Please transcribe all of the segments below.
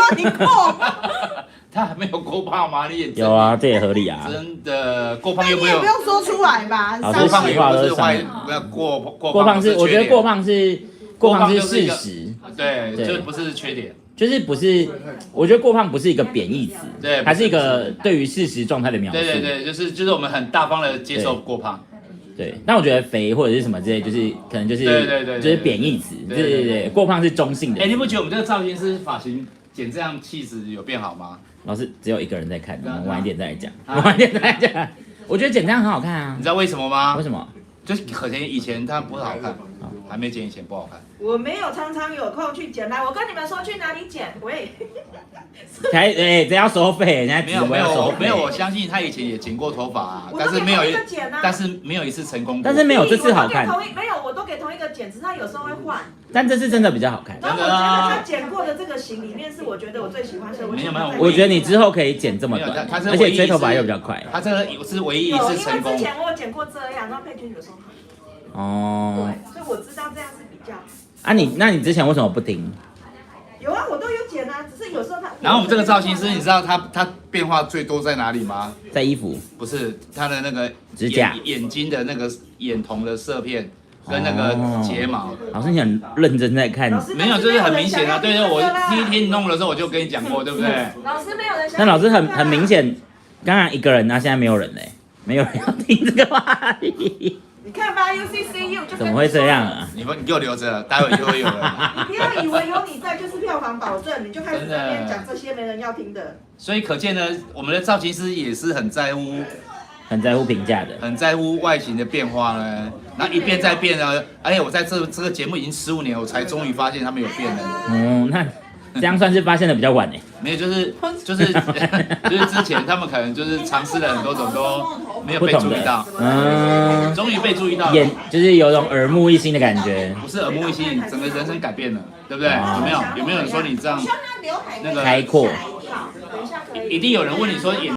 说你过？他还没有过胖吗？你也有啊，这也合理啊。真的过胖你又没有也不用说出来吧？老师过胖也实话都是不是坏伤，过胖是我觉得过胖是就是一个事实，对，对就不是缺点。就是不是，我觉得过胖不是一个贬义词，对还是一个对于事实状态的描述。对，就是我们很大方的接受过胖。对，但我觉得肥或者是什么之类，就是可能就是对就是贬义词。对，过胖是中性的。哎，你不觉得我们这个造型师发型剪这样气质有变好吗？老师只有一个人在看，我们晚一点再来讲。晚一点再来讲。我觉得剪这样很好看啊。你知道为什么吗？为什么？就是可能以前它不好看，还没剪以前不好看。我没有常常有空去剪，来，我跟你们说去哪里剪。喂，这要收费，人家没有，我相信他以前也剪过头发啊，但是没有一次成功过。但是没有这次好看。没有，我都给同一个剪，只是他有时候会换。但这次真的比较好看。然后我觉得他剪过的这个型里面是我觉得我最喜欢的。没有，我觉得你之后可以剪这么短，而且吹头发又比较快。他这个是唯一一次成功。因为之前我有剪过这样，然后佩君有时候哦。对，所以我知道这样是比较。啊那你之前为什么不听？有啊，我都有剪啊，只是有时候他。然后我们这个造型师，你知道他变化最多在哪里吗？在衣服。不是他的那个指甲、眼睛的那个眼瞳的色片跟那个睫毛。老师你很认真在看。没有，就是很明显啊。对，我第一天弄的时候我就跟你讲过，对不对？老师没有人想。但老师很明显，刚刚一个人，那现在没有人嘞，没有人要听这个话题。你看吧，UCCU 就怎么会这样啊？你给我留着，待会就会有人。你不要以为有你在就是票房保证，你就开始在那边讲这些没人要听的。所以可见呢，我们的造型师也是很在乎评价的，很在乎外形的变化呢。然后一变再变呢，而且我在这个节目已经15年，我才终于发现他们有变了。那这样算是发现的比较晚呢。没有，就是之前他们可能就是尝试了很多种都没有被注意到，终于被注意到了，就是有种耳目一新的感觉。不是耳目一新，整个人生改变了，对不对？有没有人说你这样那个开阔？一定有人问你说眼。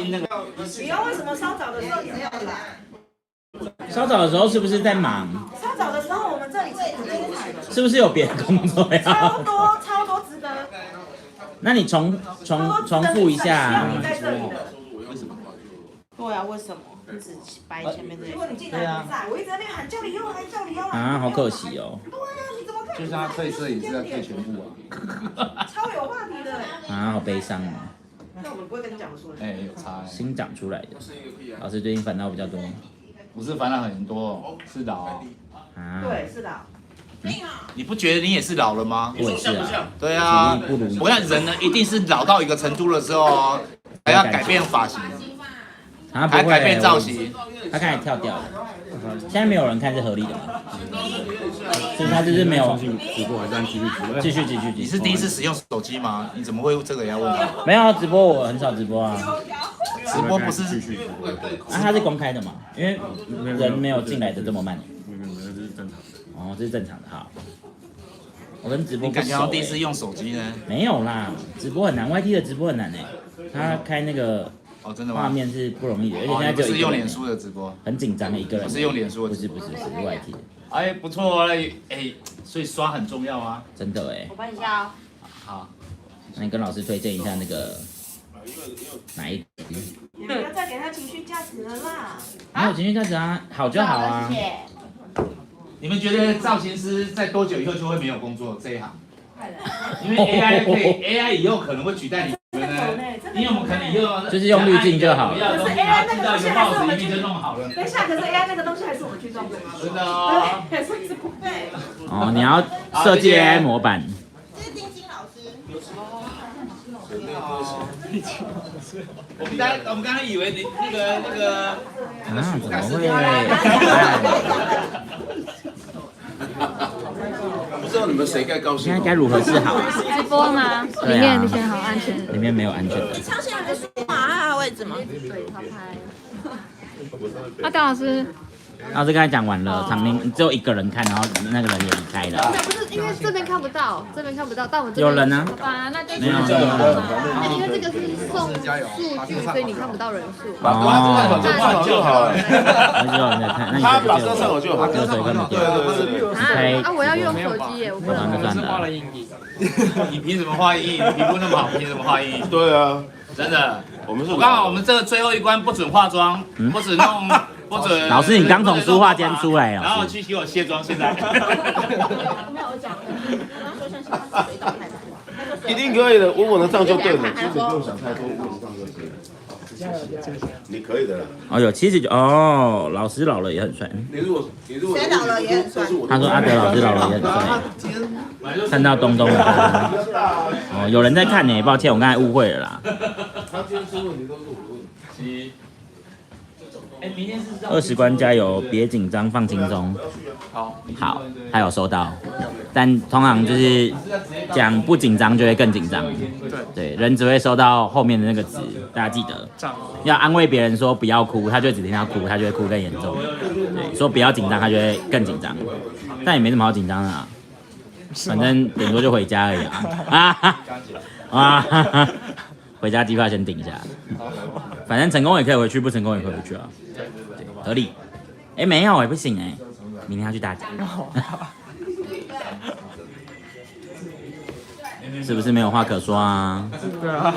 那个，你要为什么稍早的时候你没有来？稍早的时候是不是在忙？稍早的时候我们这里是很精彩的，是不是有别的工作呀？超多值得。那你重复一下。你在这里的。为什么？对啊，为什么？一直摆前面这些。如果你进来不在，我一直在那边喊叫李优来，叫李优来。啊，好可惜哦。对啊，你怎么可以？就像他退色也是要退全部啊。超有话题的。啊，好悲伤哦。那我们不会跟你讲的说。哎，有差。新长出来的。老师最近烦恼比较多。不是烦恼很多，是老。啊。对，是老。你不觉得你也是老了吗？我也是啊。对啊，我看人呢，一定是老到一个程度的时候，还要改变发型，还改变造型。他刚才跳掉了，现在没有人看是合理的吗？所以他就是没有直播，还是继续直播？继续。你是第一次使用手机吗？你怎么会这个要问他？没有直播，我很少直播啊。直播不是继续直播？啊，它是公开的嘛？因为人没有进来的这么慢。这是正常的。哦，这是正常的哈。我跟直播你感觉到第一次用手机呢？没有啦，直播很难 ，YT 的直播很难哎。他开那个真的吗？画面是不容易的，而且现在不是用脸书的直播，很紧张的一个人。不是用脸书的，不是 YT 的。哎，不错哎，所以刷很重要啊。真的哎。我帮一下哦。好，那你跟老师推荐一下那个哪一集？你不要再给他情绪价值了啦。没有情绪价值啊，好就好啊。你们觉得造型师在多久以后就会没有工作这一行？因为 AI 以后可能会取代你们呢。因为我们可能以后就是用滤镜就好了。可是 AI 那个东西还是我们去就弄好了。等一下，可是 AI 那个东西还是我们去弄的。真的哦。对。哦，你要设计 AI 模板。这是丁金老师。我们刚刚以为你那个怎么会？不知道你们谁该高兴？现在该如何是好？直播吗？里面好安全。里面没有安全的。你抄写你的书嘛？我也子吗？对，他拍。那高老师。老师刚才讲完了，场面只有一个人看，然后那个人也离开了。不是因为这边看不到，但我们这边有人呢？好吧，那就没有。因为这个是送数据，所以你看不到人数。哦，就好了。还有人在看，那你他把歌上好就好。歌手根本对。啊，我要用手机耶，我不能。那算了。你凭什么画阴影？你皮肤那么好，凭什么画阴影？对啊，真的。我刚好我们这个最后一关不准化妆，不准弄。不准。老师，你刚从书画间出来啊？然后去给我卸妆，现在。没有，我讲，我刚说像是水倒太一定可以的，稳稳的上就对了，其实你不用想太多，稳稳的上就可以了。你可以的啦。哦，有79哦，老师老了也很帅。你如果谁老了也很帅？他说阿德老师老了也很帅。看到东东了。哦，有人在看呢，抱歉，我刚才误会了啦。他今天出问题都是我的问题。20关加油，别紧张，放轻松。好，他有收到，但通常就是讲不紧张就会更紧张。对，人只会收到后面的那个字，大家记得。要安慰别人说不要哭，他就只听到哭，他就会哭更严重。对，说不要紧张，他就会更紧张。但也没什么好紧张的啊，反正顶多就回家而已啊。回家机票先顶一下，反正成功也可以回去，不成功也可以回去啊。对，合理。没有不行明天要去大甲。是不是没有话可说啊？对啊。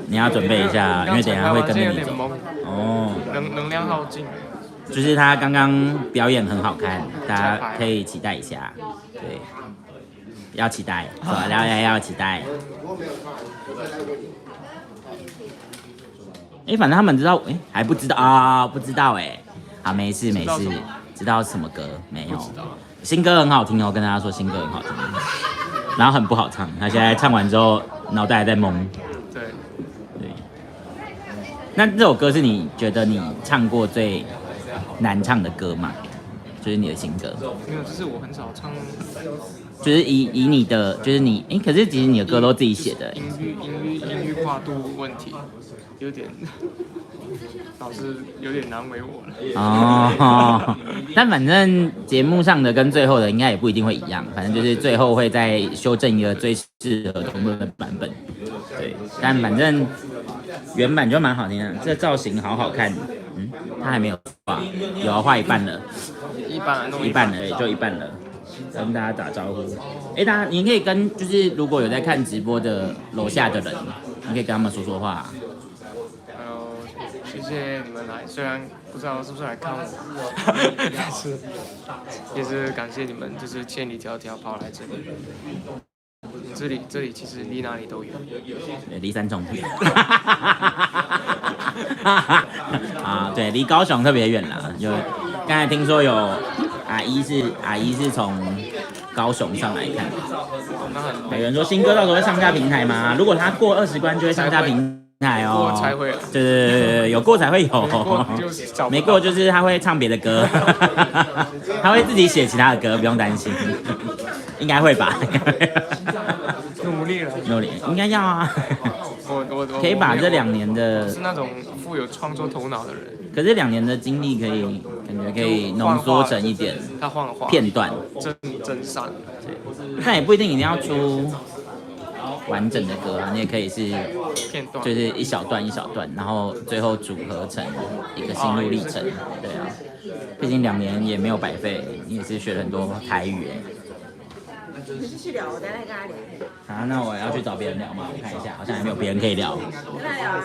你要准备一下，因为等一下会跟着你走。哦。能量耗尽。就是他刚刚表演很好看，大家可以期待一下。对，要期待，要期待。反正他们知道，还不知道啊，不知道好，没事，知道什么歌没有？新歌很好听哦，跟大家说新歌很好听，然后很不好唱，他现在唱完之后脑袋还在懵。对。那这首歌是你觉得你唱过最难唱的歌吗？就是你的新歌？没有，就是我很少唱。就是以你的，就是你可是其实你的歌都自己写的。音域跨度问题。有点，老师有点难为我了。哦，但反正节目上的跟最后的应该也不一定会一样，反正就是最后会再修正一个最适合同论的版本。对，但反正原版就蛮好听的，这造型好好看。他还没有画，有画一半了，一半了，就一半了。跟大家打招呼。大家你可以跟就是如果有在看直播的楼下的人，你可以跟他们说说话。谢谢你们来，虽然不知道是不是来看我，但是也是感谢你们，就是千里迢迢跑来这里。这里其实离哪里都远，离三重远。啊，对，离高雄特别远啦。就刚才听说有阿姨是从高雄上来看。有人说新歌到时候会上架平台吗？如果他过20关就会上架平台哦。过才会。对，有过才会有。没过就是他会唱别的歌，他会自己写其他的歌，不用担心。应该会吧？努力了，应该要啊。我可以把这2年的，是那种富有创作头脑的人。可是2年的经历感觉可以浓缩成一点片段，真善。但也不一定一定要出完整的歌啊，你也可以是片段，就是一小段一小段，然后最后组合成一个心路历程。对啊，毕竟2年也没有白费，你也是学了很多台语你继续聊，我等下跟他聊。好，那我要去找别人聊嘛，我看一下，好像还没有别人可以聊。跟他聊啊。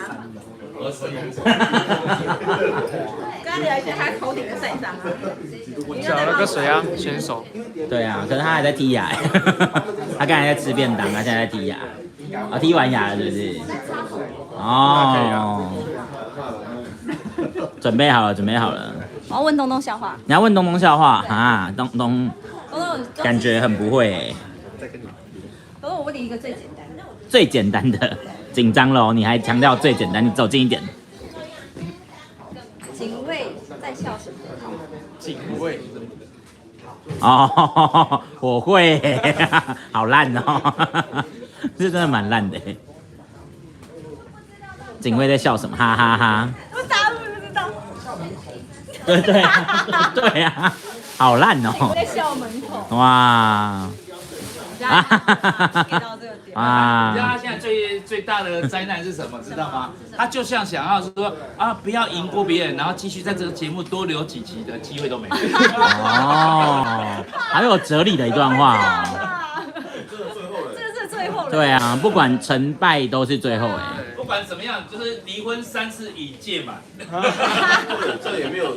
跟他聊一下他头顶的赛场啊。找了个谁啊？选手。对啊，可是他还在剔牙，他刚才在吃便当，他现在在剔牙。剔完牙了是不是？哦。准备好了。我要问东东笑话。你要问东东笑话啊？东东感觉很不会东东，我问你一个最简单的。最简单的，紧张了哦，你还强调最简单，你走近一点。警卫在笑什么？警卫。哦，我会，好烂哦，这真的蛮烂的。警卫在笑什么？哈哈哈。我答不知道。对啊，好烂哦。在校门口。哇。哈哈哈！给到这个点。啊！你知道他现在最大的灾难是什么？知道吗？他就像想要说啊，不要赢过别人，然后继续在这个节目多留几集的机会都没有。哦，好有哲理的一段话哦。这是最后了。对啊，不管成败都是最后哎。不管怎么样，就是离婚3次已届满。这也没有。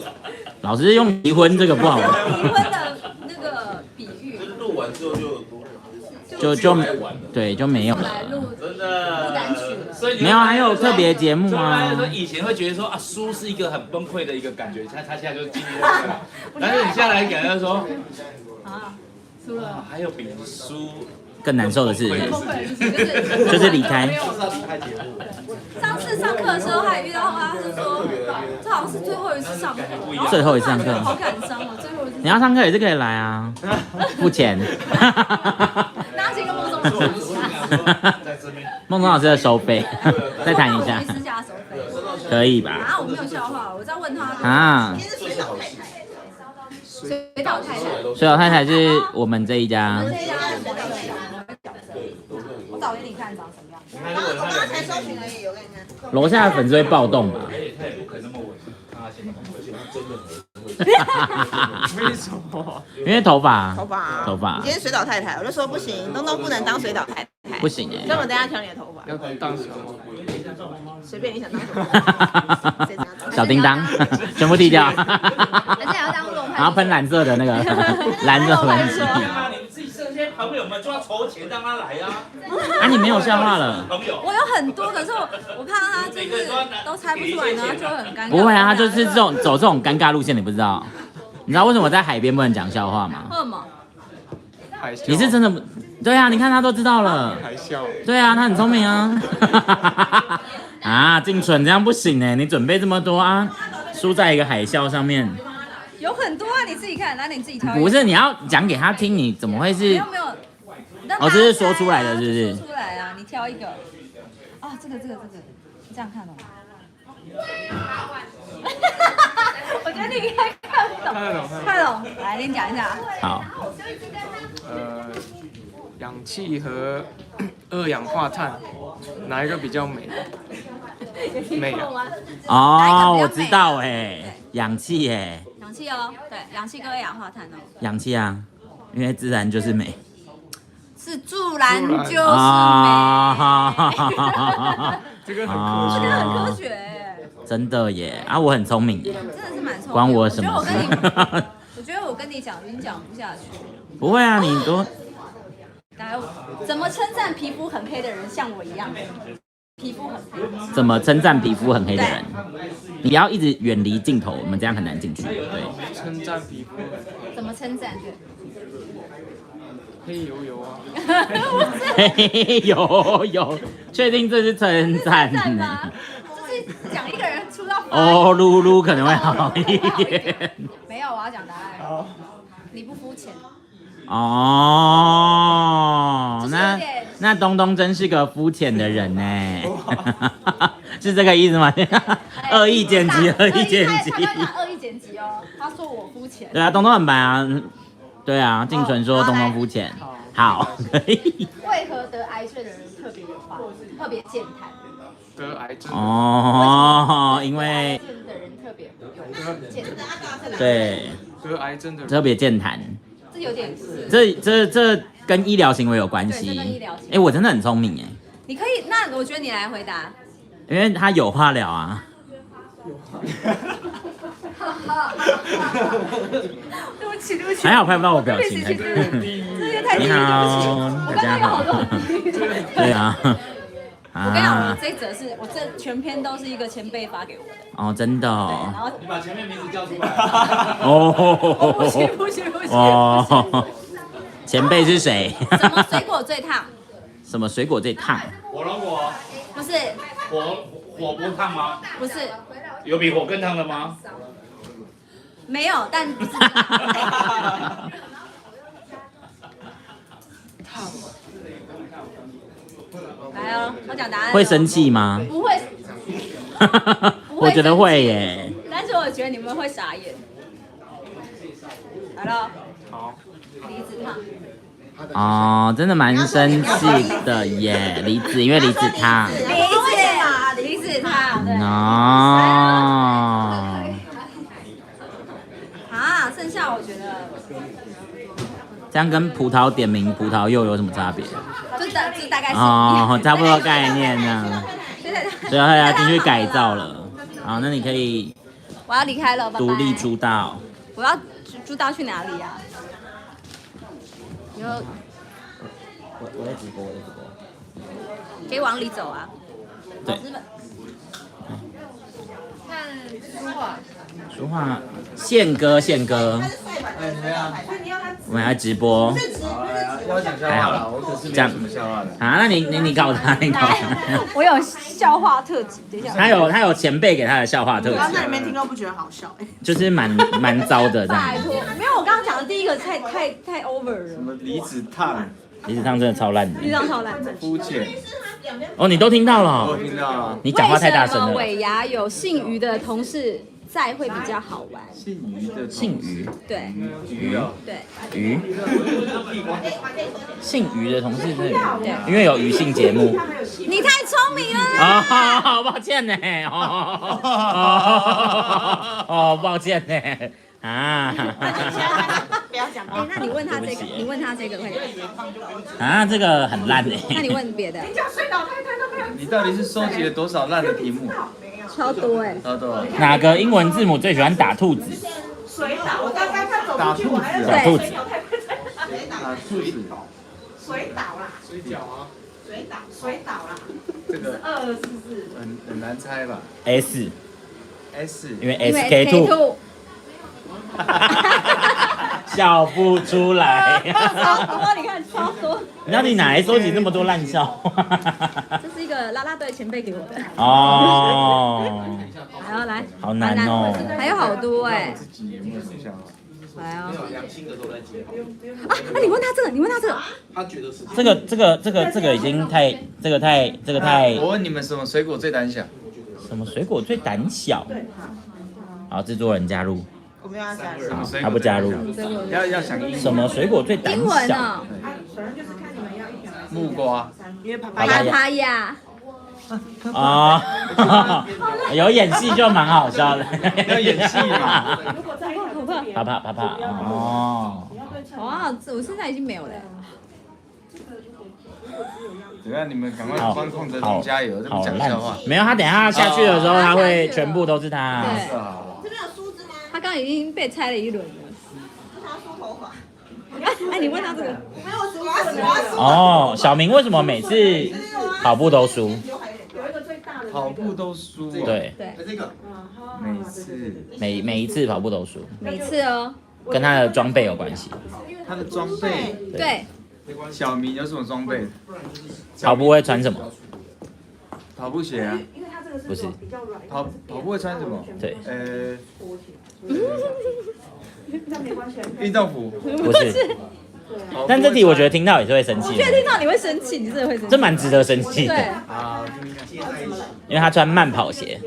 老师用离婚这个不好。离婚的那个比喻。就是录完之后对就没有了。真的。单曲了。所以没有还有特别节目啊。说以前会觉得说啊，输是一个很崩溃的一个感觉，他现在就经历这个了。但是你下来感觉说啊，输了。还有比输更难受的是，就是离开。上次上课的时候还遇到他，就说这好像是最后一次上课，最后一次上课，好感伤哦，最后一次。你要上课也是可以来啊，付钱。拿起一个梦中老师，梦中老师的收费，再谈一下，私下收费，可以吧？啊，我没有笑话，我在问他啊。水岛太太。水岛太太是我们这一家。我找给你看长什么样。我刚才搜寻而已，我给你看。楼下的粉丝会暴动吧？他也不可能那么稳，而且他真的为什么？因为头发。头发。今天水岛太太，我就说不行，东东不能当水岛太太。不行哎。所以我等下挑你的头发。要当什么？随便你想当什么。小叮当，全部剃掉。人家要当乌龙派。然后喷蓝色的那个蓝色粉底。你们自己这些朋友们就要筹钱让他来啊！啊，你没有笑话了。我有很多，可是我怕他就是都猜不出来，然后就很尴尬。不会啊，他就是走这种尴尬路线，你不知道？你知道为什么在海边不能讲笑话吗？为什么？你是真的不？对啊，你看他都知道了。海啸。对啊，他很聪明啊。啊，静纯这样不行哎，你准备这么多啊，输在一个海啸上面。有很多啊，你自己看，那你自己挑。不是，你要讲给他听，你怎么会是？没有。哦，这是说出来的，是不是？说出来啊，你挑一个。啊，这个，你这样看哦。我觉得你应该看不懂。看懂，来，你讲一下。好。氧气和二氧化碳哪一个比较美？美啊！哦，我知道哎，氧气哎。氧气哦，对，氧气跟二氧化碳哦。氧气啊，因为自然就是美。是自然就是美。这个很科学，很科学。真的耶啊，我很聪明耶。真的是蛮聪明。关我什么事？我觉得我跟你讲，已经讲不下去。不会啊，你多。来，怎么称赞皮肤很黑的人像我一样？皮肤很黑。怎么称赞皮肤很黑的人？你不要一直远离镜头，我们这样很难进去。对。称赞皮肤。怎么称赞？对。黑油油啊！黑油油，确定这是称赞吗？就是讲一个人出到。哦，露露可能会好一点。没有，我要讲答案。你不肤浅。哦，那东东真是个肤浅的人呢，是这个意思吗？恶意剪辑，恶意剪辑。他恶意剪辑哦，他说我肤浅。对啊，东东很白啊，对啊，静纯说东东肤浅，好，可以。为何得癌症的人特别有话，特别健谈？得癌症哦，因为的人特别有健谈，对，得癌症的人特别健谈。这有点这跟医疗行为有关系。哎，我真的很聪明哎。你可以，那我觉得你来回答。因为他有话聊啊。对不起。还好拍不到我表情。这也太低了。你好，大家好。对啊。我跟你讲，我这则是我这全篇都是一个前辈发给我的。哦，真的哦。然后你把前面名字叫出来。哦。不行。哦。前辈是谁？什么水果最烫？什么水果最烫？火龙果。不是。火不烫吗？不是。有比火更烫的吗？没有，但不是。来哦，我讲答案。会生气吗？不会，我觉得会耶。但是我觉得你们会傻眼。来了，好，离子烫。哦，真的蛮生气的耶，离子，因为离子烫。离子烫，对。哦。啊，剩下我觉得这样跟葡萄点名葡萄柚有什么差别？就大概是哦，差不多概念这样。所以他要进去改造了。好，那你可以我要离开了，拜拜独立出道。我要出道去哪里呀？有我在直播，可以往里走啊。对。看书画，说话，宪哥，哎，你们啊，我们来直播。要讲笑话了，我可是没有什么笑话的。啊，那你搞他，你搞他。我有笑话特辑，等一下。他有前辈给他的笑话特辑。刚才你没听都不觉得好笑，就是蛮糟的这样。拜托，没有，我刚刚讲的第一个太 over 了。什么离子烫？离子烫真的超烂的。离子烫超烂。肤浅。哦，你都听到了我听到了。你讲话太大声了。为什么尾牙有姓余的同事在会比较好玩？姓余的。姓余。对。余哦。对。余。姓余的同事是余。对。因为有余姓节目。你太聪明了啦！哦，抱歉呢。哦，抱歉呢。啊。不要讲哎，那你问他这个，你问他这个会。啊，这个很烂哎。那你问别的。你到底是收集了多少烂的题目？超多哎。超多。哪个英文字母最喜欢打兔子？水岛，我刚刚看走打出去，我还兔子。打兔子。打兔子。水岛啦。水饺啊。水岛啦。这个是不是？很难猜吧 ？S。因为 SK2。笑不出来。超多，你看超多。你到底哪来收集这么多烂笑话？这是一个啦啦队前辈给我的。哦。来哦，来。好难哦。还有好多哎。自己有没有笑话？来哦。啊，你问他这个，你问他这个。他觉得是这个已经太我问你们什么水果最胆小？什么水果最胆小？好，制作人加入。我们要加什么水果？他不加入。要想英文。什么水果最胆英文小？哦。木瓜。因为爸啪啪呀。啊，有演戏就蛮好笑的。要演戏嘛。啪啪。哦。哇，我现在已经没有了。怎么样？你们赶快帮邝德忠加油，这不讲笑话。没有，他等一下下去的时候，他会全部都是他。对。这边有梳子吗？他刚刚已经被拆了一轮了。他梳头发。哎，你问他这个。没有，我梳。哦，小明为什么每次跑步都输？跑步都输。对。这个。每次。每一次跑步都输。每次哦。跟他的装备有关系。他的装备。对。小明有什么装备？跑步会穿什么？跑步鞋啊。不是。跑步会穿什么？对。运动服。不是。但这题我觉得听到也是会生气。我觉得听到你会生气，你真的会生气。这蛮值得生气的。对。啊，因为他穿慢跑鞋。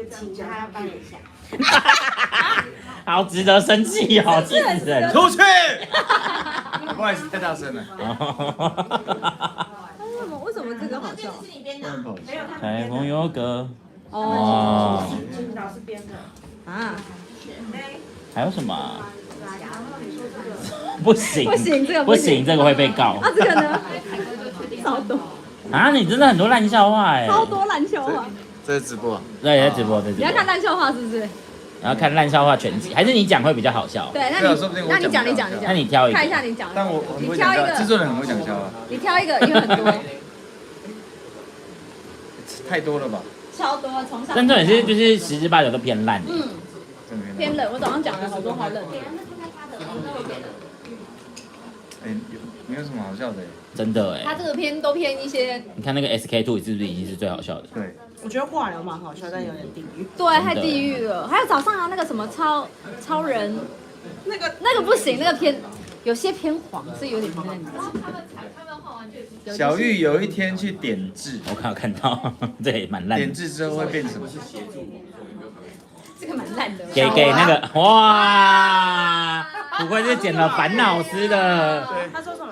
好值得生气哦，气死人！出去！不好意思，太大声了。为什么这个好笑？台风有歌。哦。啊。还有什么？不行，这个不行，这个会被告。啊，这个呢？超多。啊，你真的很多烂笑话哎。超多烂笑话。这是直播。对，在直播，你要看烂笑话是不是？然后看烂笑话全集，还是你讲会比较好笑？对，那你讲，那你挑一个。看一下你讲。但我很会讲笑话，制作人很会讲笑话。你挑一个，因为很多。太多了吧？超多，从上。但重点是就是10之8九都偏烂。偏冷，我早上讲了好多好冷。哎，没有什么好笑的。真的哎。他这个都偏一些。你看那个 SK2 是不是已经是最好笑的？对。我觉得化疗蛮好笑，但有点地狱。对，太地狱了。还有早上啊，那个什么超人，那个不行，那个偏有些偏黄，所以有点嫩。小玉有一天去点痣，我刚有看到，这也蛮烂的。点痣之后会变什么？这个蛮烂的。给那个哇，不愧是剪了烦恼丝的他说什么？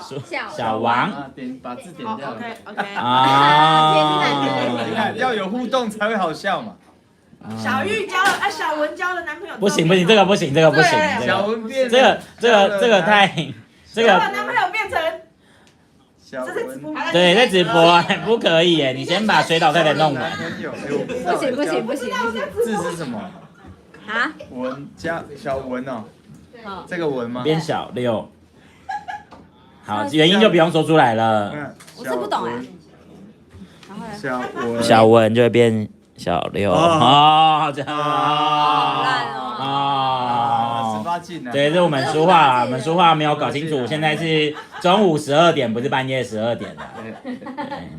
小王啊，把字点掉。 OK OK。啊，你看要有互动才会好笑嘛。小玉交了，小文交了男朋友。不行，这个不行，这个不行，小文变这个太这个男朋友变成。小文，对，在直播不可以耶，你先把水岛太太弄完。不行，字是什么？啊？文加小文哦。这个文吗？编小六。好，原因就不用说出来了。我是不懂哎。小文。小文就会变小六。哦，这样。好烂哦。18禁啊。对，这是我们书画啊，我们书画没有搞清楚，现在是中午12点，不是半夜12点的。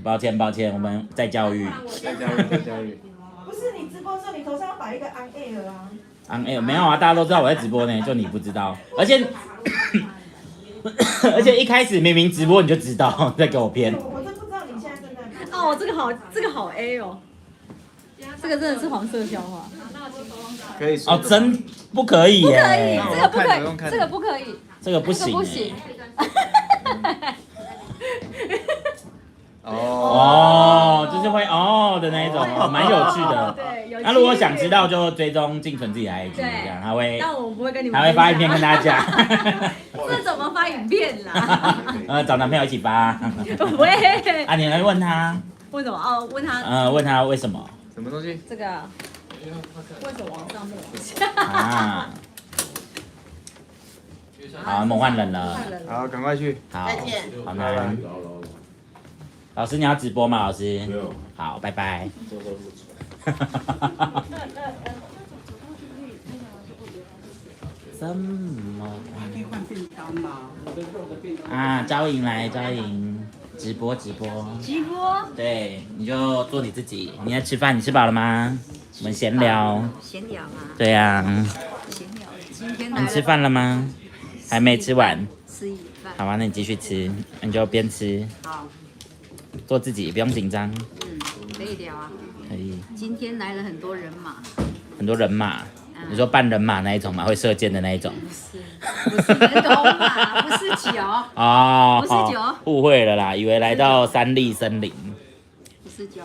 抱歉，我们在教育。在教育。不是你直播的时候，你头上要摆一个 on air 啊。on air 没有啊，大家都知道我在直播呢，就你不知道，而且一开始明明直播你就知道，在给我骗。我真不知道你现在正在。哦，这个好 A 哦，这个真的是黄色笑话。可以说。哦，真不可以耶。这个不可以，这个不可以，这个不行。不行。哦，就是会的那一种，蛮有趣的。对，有。那如果想知道，就追踪静纯自己的 IG，这样他会。但我不会跟你们。他会发影片跟大家讲。这怎么发影片啦？找男朋友一起发。喂。啊，你来问他。为什么？哦，问他。问他为什么？什么东西？这个。为什么往上面？啊。好，梦幻人了。好，赶快去。好，再见。好难。老师，你要直播吗？老师，好，拜拜。什么？可以换便当吗？啊，招颖来，招颖，直播。对，你就做你自己。你在吃饭，你吃饱了吗？我们闲聊。闲聊啊。对呀。闲聊。今天来。你吃饭了吗？还没吃完。吃一饭。好吧，那你继续吃，你就边吃。好。做自己，不用紧张。可以聊啊。可以。今天来了很多人马。很多人马，你说扮人马那一种吗？会射箭的那一种？不是人头马，不是酒。哦，不是酒。误会了啦，以为来到三立森林。不是酒。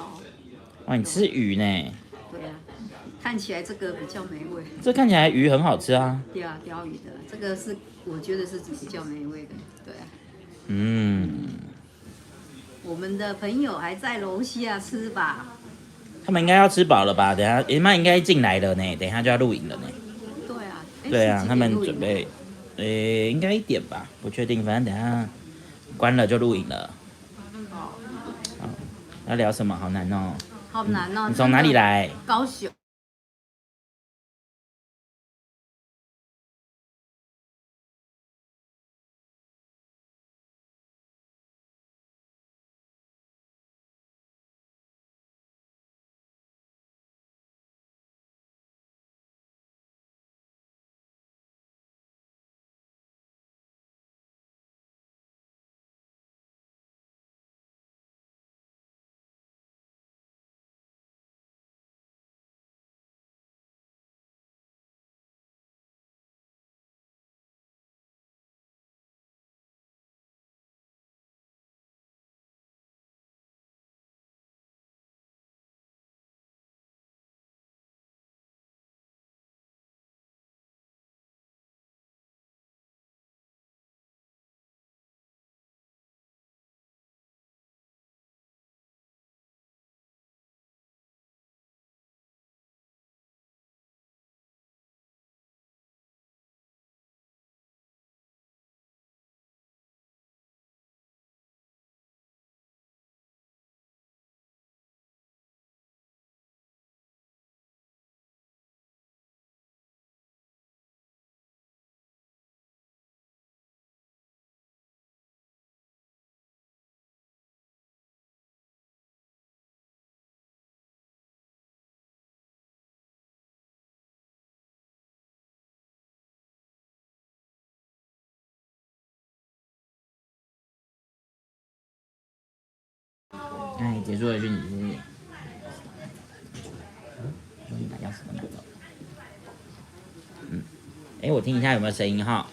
哇，你吃鱼呢？对啊，看起来这个比较美味。这看起来鱼很好吃啊。对啊，鲷鱼的，这个是我觉得是比较美味的，对啊。我们的朋友还在楼下吃吧？他们应该要吃饱了吧？等下姨妈应该进来了呢，等一下就要录影了呢。对啊。对啊，他们准备，应该1点吧，不确定，反正等下关了就录影了。好，要聊什么？好难哦。好难哦。你从哪里来？高雄。哎，结束的讯息是，说你把钥匙都拿走。哎，我听一下有没有声音哈。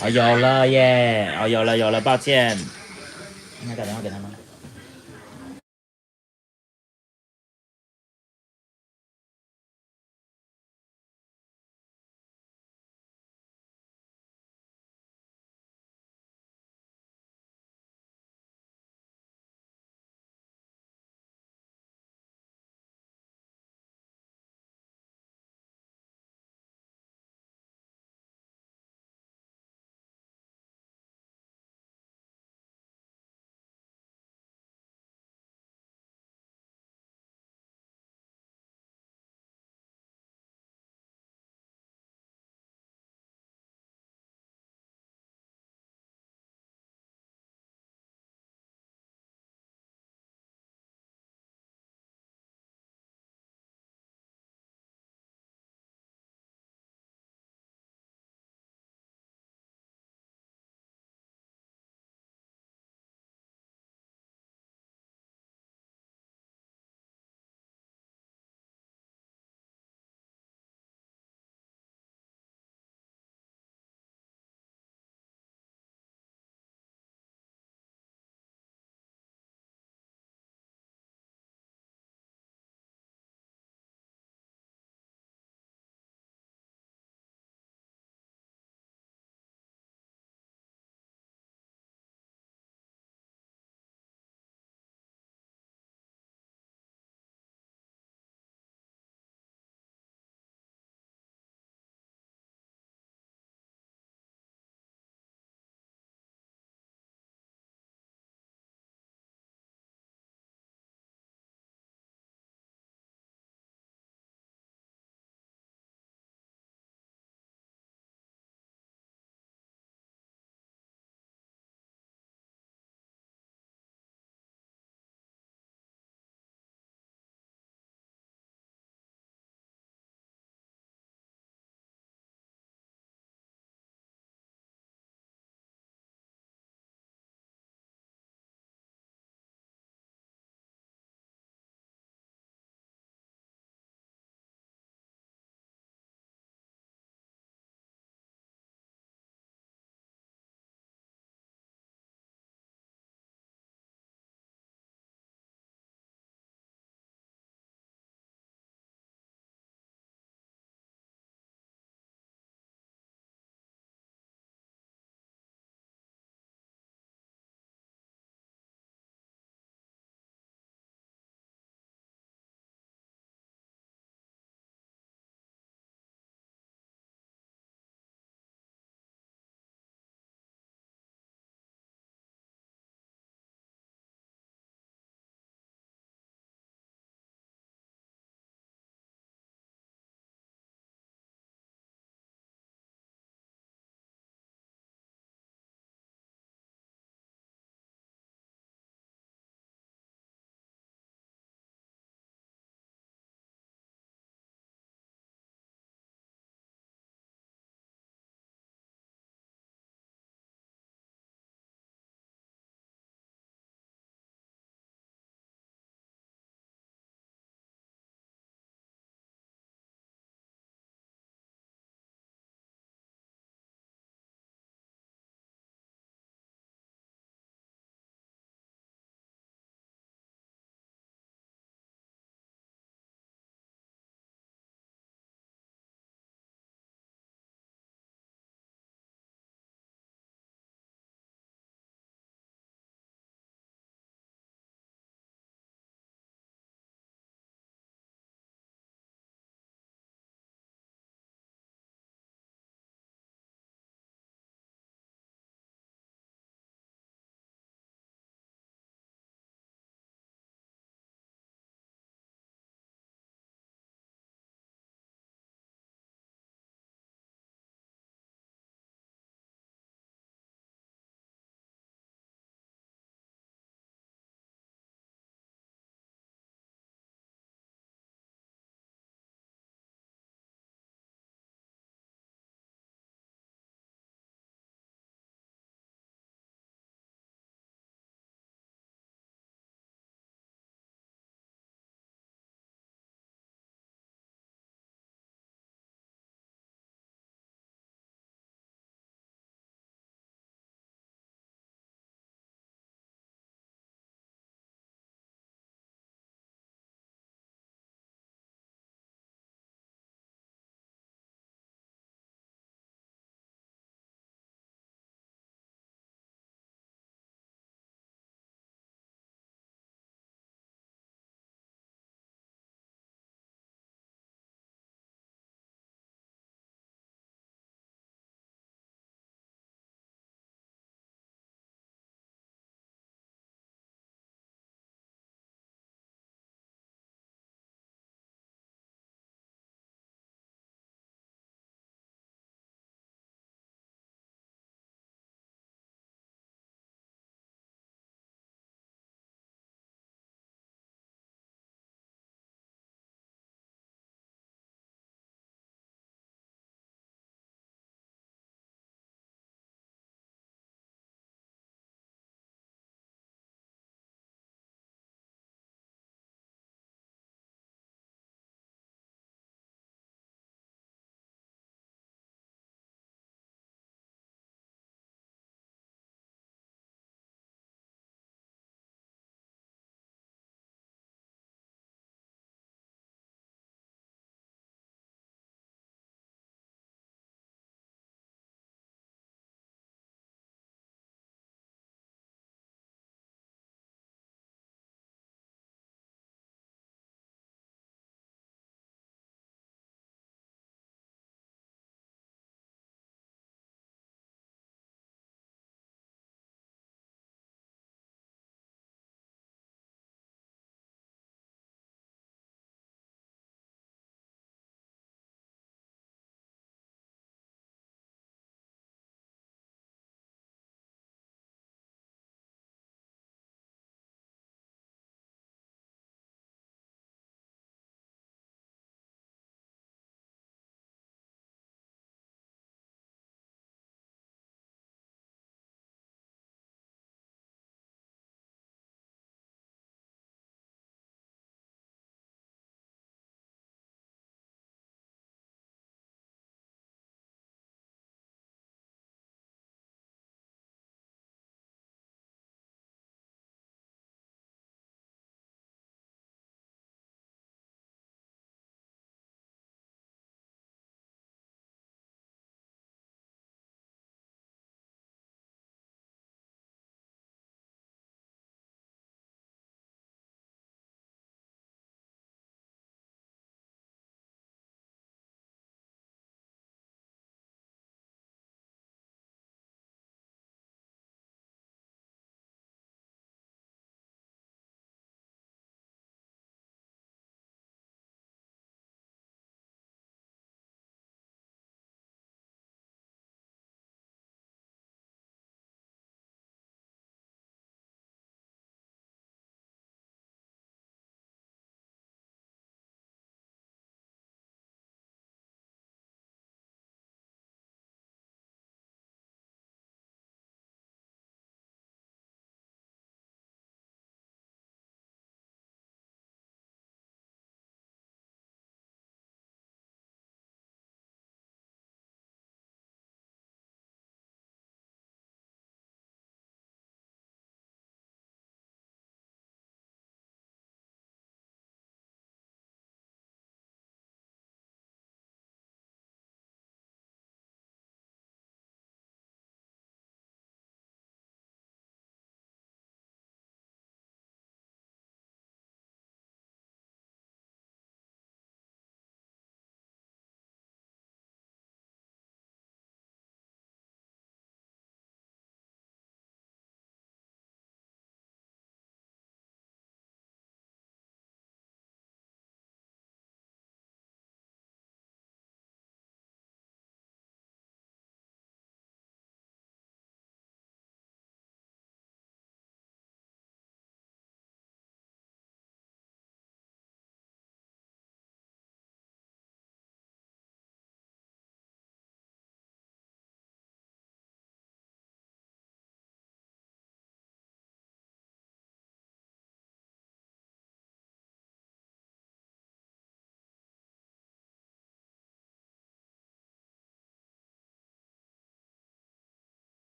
哦，有了耶！哦，有了，抱歉。应该打电话给他吗？